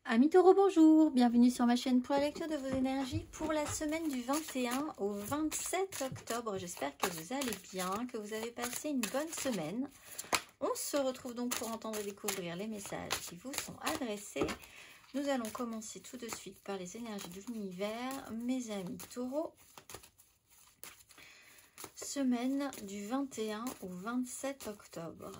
Amis taureaux, bonjour, bienvenue sur ma chaîne pour la lecture de vos énergies pour la semaine du 21 au 27 octobre. J'espère que vous allez bien, que vous avez passé une bonne semaine. On se retrouve donc pour entendre et découvrir les messages qui vous sont adressés. Nous allons commencer tout de suite par les énergies de l'univers, mes amis taureaux. Semaine du 21 au 27 octobre.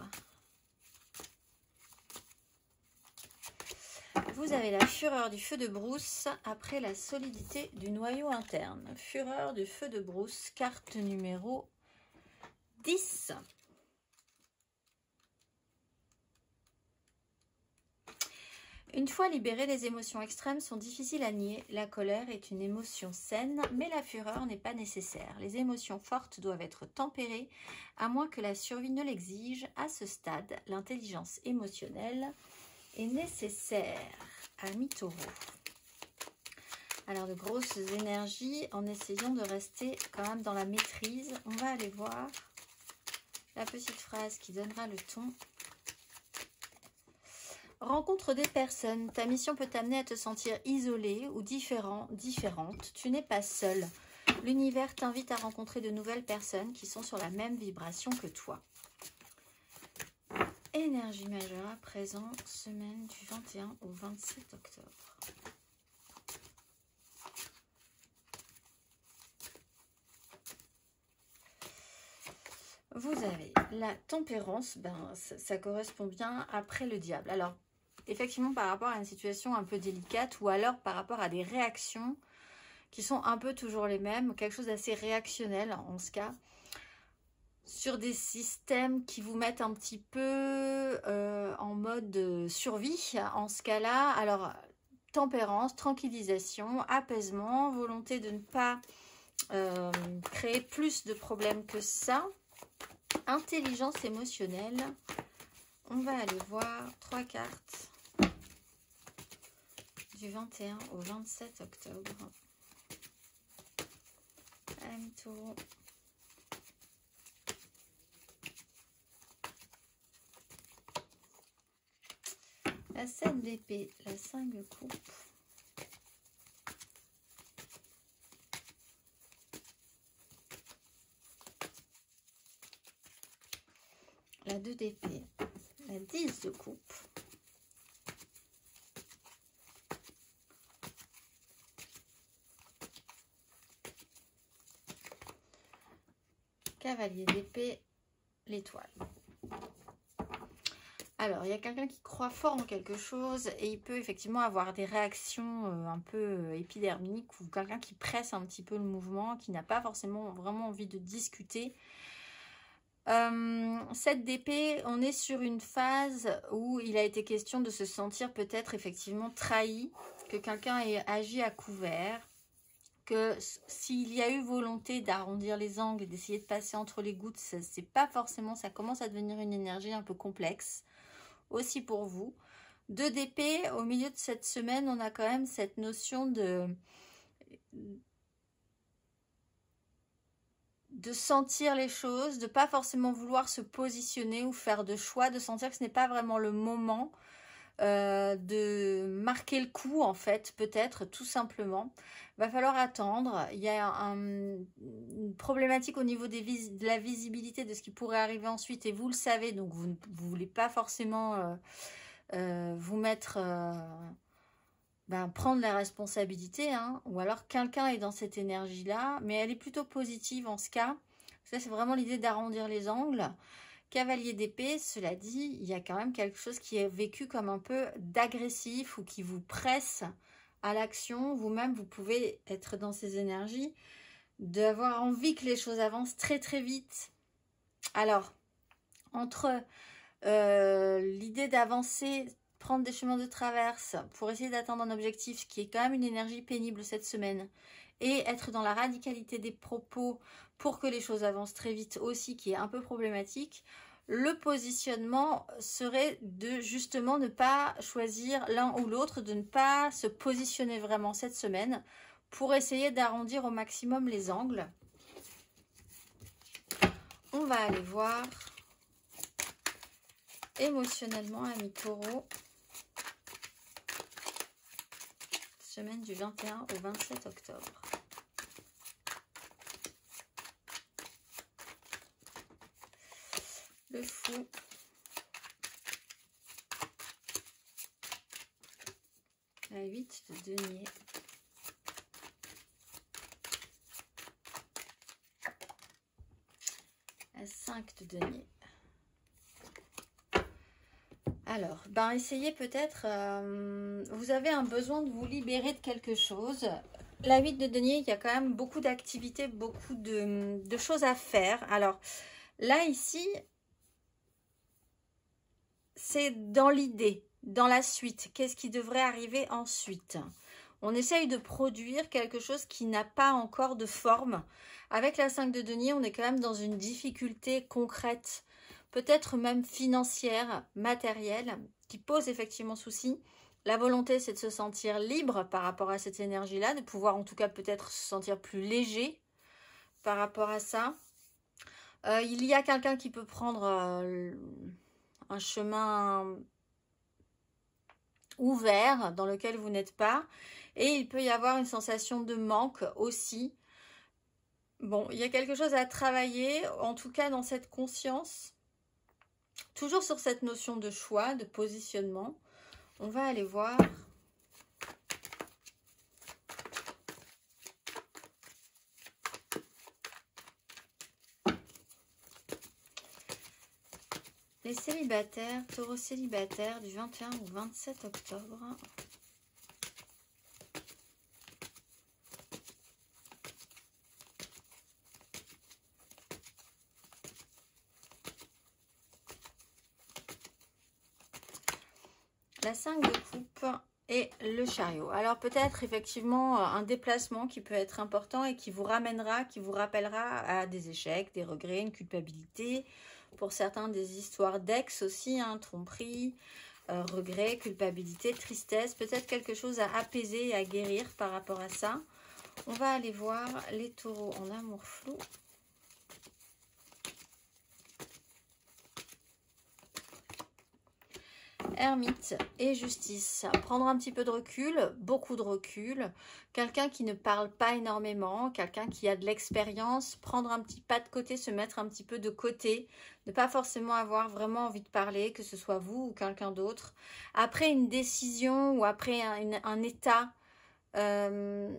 Vous avez la fureur du feu de brousse après la solidité du noyau interne. Fureur du feu de brousse, carte numéro 10. Une fois libérées, les émotions extrêmes sont difficiles à nier. La colère est une émotion saine, mais la fureur n'est pas nécessaire. Les émotions fortes doivent être tempérées, à moins que la survie ne l'exige. À ce stade, l'intelligence émotionnelle est nécessaire. Amis taureaux. Alors de grosses énergies en essayant de rester quand même dans la maîtrise. On va aller voir la petite phrase qui donnera le ton. Rencontre des personnes. Ta mission peut t'amener à te sentir isolé ou différente. Tu n'es pas seul. L'univers t'invite à rencontrer de nouvelles personnes qui sont sur la même vibration que toi. Énergie majeure à présent, semaine du 21 au 27 octobre. Vous avez la tempérance, ça correspond bien après le diable. Alors, effectivement, par rapport à une situation un peu délicate ou alors par rapport à des réactions qui sont un peu toujours les mêmes, quelque chose d'assez réactionnel en ce cas, sur des systèmes qui vous mettent un petit peu en mode survie en ce cas-là. Alors, tempérance, tranquillisation, apaisement, volonté de ne pas créer plus de problèmes que ça. Intelligence émotionnelle. On va aller voir 3 cartes du 21 au 27 octobre. Amis taureaux. La 7 d'épée, la 5 de coupe. La 2 d'épée, la 10 de coupe. Cavalier d'épée, l'étoile. Alors, il y a quelqu'un qui croit fort en quelque chose et il peut effectivement avoir des réactions un peu épidermiques ou quelqu'un qui presse un petit peu le mouvement, qui n'a pas forcément vraiment envie de discuter. 7 d'épée, on est sur une phase où il a été question de se sentir peut-être effectivement trahi, que quelqu'un ait agi à couvert, que s'il y a eu volonté d'arrondir les angles, d'essayer de passer entre les gouttes, c'est pas forcément, ça commence à devenir une énergie un peu complexe. Aussi pour vous. 2 d'épée, au milieu de cette semaine, on a quand même cette notion de sentir les choses, de pas forcément vouloir se positionner ou faire de choix, de sentir que ce n'est pas vraiment le moment de marquer le coup en fait, peut-être tout simplement. Va falloir attendre. Il y a une problématique au niveau de la visibilité de ce qui pourrait arriver ensuite et vous le savez, donc vous ne voulez pas forcément vous mettre prendre la responsabilité, hein, ou alors quelqu'un est dans cette énergie là, mais elle est plutôt positive en ce cas. Ça c'est vraiment l'idée d'arrondir les angles. Cavalier d'épée, cela dit, il y a quand même quelque chose qui est vécu comme un peu d'agressif ou qui vous presse à l'action. Vous-même, vous pouvez être dans ces énergies, d'avoir envie que les choses avancent très très vite. Alors, entre l'idée d'avancer, prendre des chemins de traverse pour essayer d'atteindre un objectif qui est quand même une énergie pénible cette semaine, et être dans la radicalité des propos pour que les choses avancent très vite aussi, qui est un peu problématique, le positionnement serait de justement ne pas choisir l'un ou l'autre, de ne pas se positionner vraiment cette semaine pour essayer d'arrondir au maximum les angles. On va aller voir émotionnellement, amis taureaux. semaine du 21 au 27 octobre. Le fou. La 8 de denier. La 5 de denier. Alors, ben essayez peut-être, vous avez un besoin de vous libérer de quelque chose. La 8 de denier, il y a quand même beaucoup d'activités, beaucoup de choses à faire. Alors, là, ici, c'est dans l'idée, dans la suite. Qu'est-ce qui devrait arriver ensuite? On essaye de produire quelque chose qui n'a pas encore de forme. Avec la 5 de denier, on est quand même dans une difficulté concrète, peut-être même financière, matérielle, qui pose effectivement souci. La volonté, c'est de se sentir libre par rapport à cette énergie-là, de pouvoir en tout cas peut-être se sentir plus léger par rapport à ça. Il y a quelqu'un qui peut prendre un chemin ouvert dans lequel vous n'êtes pas, et il peut y avoir une sensation de manque aussi. Bon, il y a quelque chose à travailler, en tout cas dans cette conscience, toujours sur cette notion de choix, de positionnement. On va aller voir les célibataires, taureaux célibataires du 21 au 27 octobre. La 5 de coupe et le chariot. Alors peut-être effectivement un déplacement qui peut être important et qui vous ramènera, qui vous rappellera à des échecs, des regrets, une culpabilité. Pour certains, des histoires d'ex aussi, hein, tromperie, regret, culpabilité, tristesse. Peut-être quelque chose à apaiser et à guérir par rapport à ça. On va aller voir les taureaux en amour flou. Ermite et justice. Prendre un petit peu de recul, beaucoup de recul. Quelqu'un qui ne parle pas énormément, quelqu'un qui a de l'expérience. Prendre un petit pas de côté, se mettre un petit peu de côté. Ne pas forcément avoir vraiment envie de parler, que ce soit vous ou quelqu'un d'autre. Après une décision ou après un état, il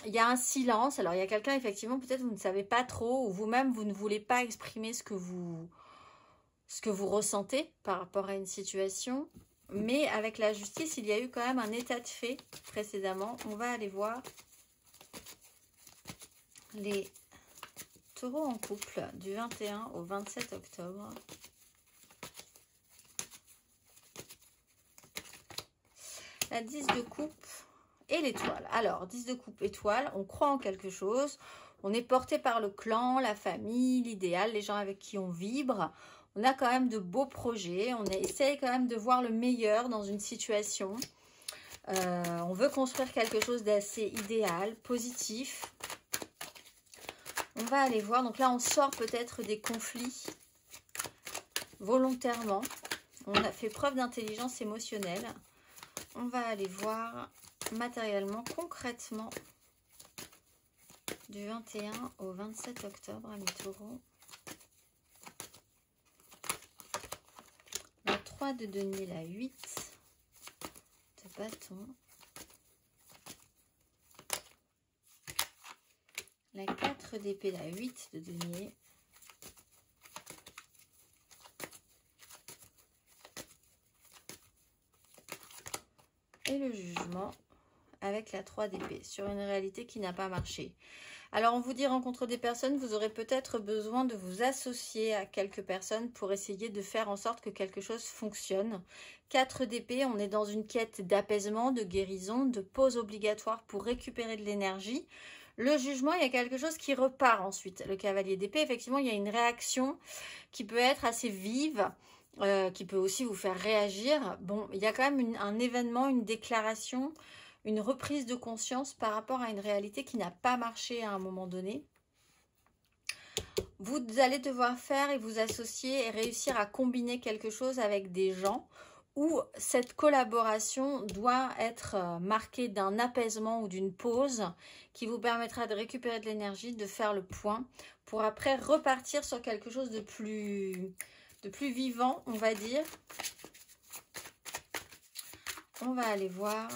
y a un silence. Alors il y a quelqu'un, effectivement, peut-être vous ne savez pas trop, ou vous-même, vous ne voulez pas exprimer ce que vous ressentez par rapport à une situation. Mais avec la justice, il y a eu quand même un état de fait précédemment. On va aller voir les taureaux en couple du 21 au 27 octobre. La 10 de coupe et l'étoile. Alors, 10 de coupe, étoile, on croit en quelque chose. On est porté par le clan, la famille, l'idéal, les gens avec qui on vibre. On a quand même de beaux projets, on essaye quand même de voir le meilleur dans une situation. On veut construire quelque chose d'assez idéal, positif. On va aller voir, donc là on sort peut-être des conflits volontairement. On a fait preuve d'intelligence émotionnelle. On va aller voir matériellement, concrètement, du 21 au 27 octobre à mi-taureau. La 3 de denier, la 8 de bâton. La 4 d'épée, la 8 de denier. Et le jugement avec la 3 d'épée sur une réalité qui n'a pas marché. Alors, on vous dit rencontre des personnes, vous aurez peut-être besoin de vous associer à quelques personnes pour essayer de faire en sorte que quelque chose fonctionne. 4 d'épée, on est dans une quête d'apaisement, de guérison, de pause obligatoire pour récupérer de l'énergie. Le jugement, il y a quelque chose qui repart ensuite. Le cavalier d'épée, effectivement, il y a une réaction qui peut être assez vive, qui peut aussi vous faire réagir. Bon, il y a quand même un événement, une déclaration, une reprise de conscience par rapport à une réalité qui n'a pas marché à un moment donné. Vous allez devoir faire et vous associer et réussir à combiner quelque chose avec des gens où cette collaboration doit être marquée d'un apaisement ou d'une pause qui vous permettra de récupérer de l'énergie, de faire le point, pour après repartir sur quelque chose de plus vivant, on va dire. On va aller voir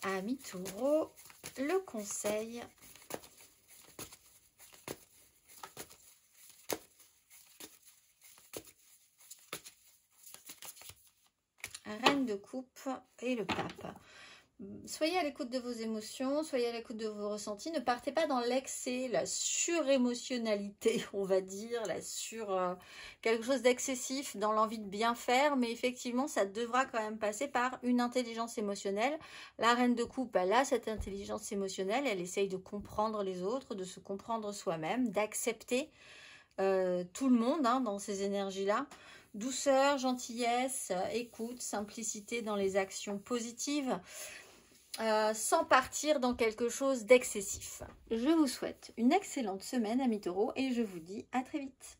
Amis Taureau, le conseil. Reine de coupe et le pape. Soyez à l'écoute de vos émotions, soyez à l'écoute de vos ressentis. Ne partez pas dans l'excès, la surémotionnalité, on va dire, quelque chose d'excessif dans l'envie de bien faire. Mais effectivement, ça devra quand même passer par une intelligence émotionnelle. La reine de coupe, elle a cette intelligence émotionnelle. Elle essaye de comprendre les autres, de se comprendre soi-même, d'accepter tout le monde dans ces énergies-là. Douceur, gentillesse, écoute, simplicité dans les actions positives. Sans partir dans quelque chose d'excessif. Je vous souhaite une excellente semaine, amis taureaux, et je vous dis à très vite.